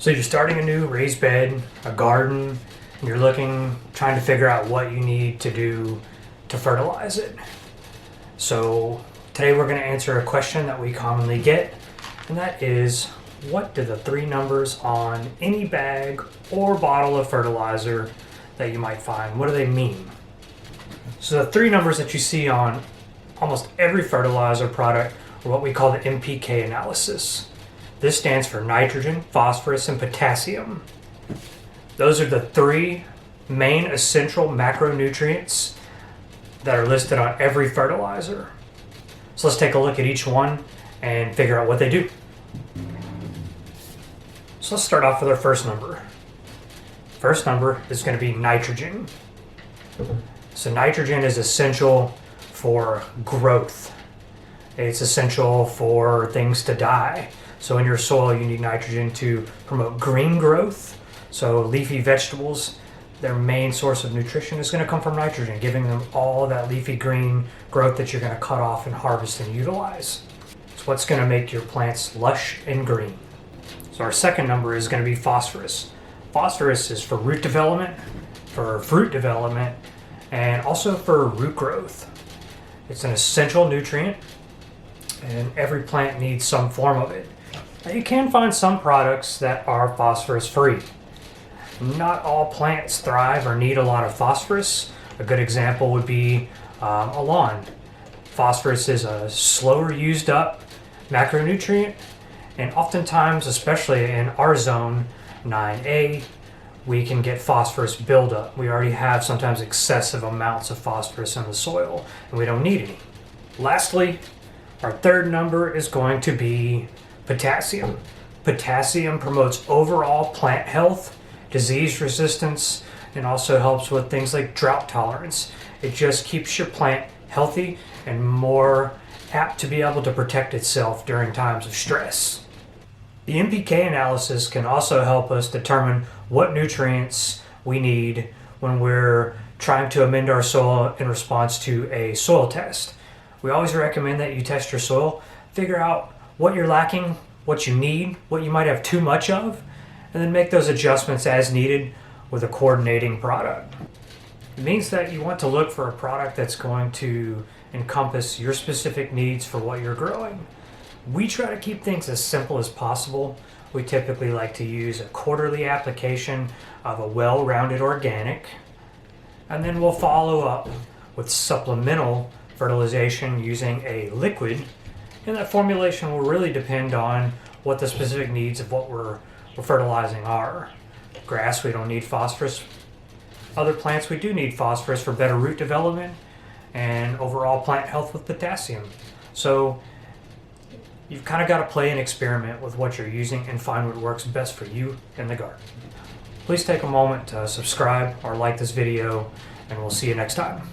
So you're starting a new raised bed, a garden, and you're trying to figure out what you need to do to fertilize it. So today we're going to answer a question that we commonly get, and that is, what do the three numbers on any bag or bottle of fertilizer that you might find, what do they mean? So the three numbers that you see on almost every fertilizer product are what we call the NPK analysis. This stands for nitrogen, phosphorus, and potassium. Those are the three main essential macronutrients that are listed on every fertilizer. So let's take a look at each one and figure out what they do. So let's start off with our first number. First number is going to be nitrogen. So nitrogen is essential for growth. It's essential for things to die. So in your soil you need nitrogen to promote green growth. So leafy vegetables, their main source of nutrition is going to come from nitrogen, giving them all that leafy green growth that you're going to cut off and harvest and utilize. It's what's going to make your plants lush and green. So our second number is going to be phosphorus. Phosphorus is for root development, for fruit development, and also for root growth. It's an essential nutrient, and every plant needs some form of it. Now, you can find some products that are phosphorus free. Not all plants thrive or need a lot of phosphorus. A good example would be a lawn. Phosphorus is a slower used up macronutrient, and oftentimes, especially in our zone 9A, we can get phosphorus buildup. We already have sometimes excessive amounts of phosphorus in the soil, and we don't need any. Lastly, our third number is going to be potassium. Potassium promotes overall plant health, disease resistance, and also helps with things like drought tolerance. It just keeps your plant healthy and more apt to be able to protect itself during times of stress. The NPK analysis can also help us determine what nutrients we need when we're trying to amend our soil in response to a soil test. We always recommend that you test your soil, figure out what you're lacking, what you need, what you might have too much of, and then make those adjustments as needed with a coordinating product. It means that you want to look for a product that's going to encompass your specific needs for what you're growing. We try to keep things as simple as possible. We typically like to use a quarterly application of a well-rounded organic, and then we'll follow up with supplemental fertilization using a liquid, and that formulation will really depend on what the specific needs of what we're fertilizing are. Grass, we don't need phosphorus. Other plants, we do need phosphorus for better root development and overall plant health with potassium. So you've kind of got to play and experiment with what you're using and find what works best for you in the garden. Please take a moment to subscribe or like this video, and we'll see you next time.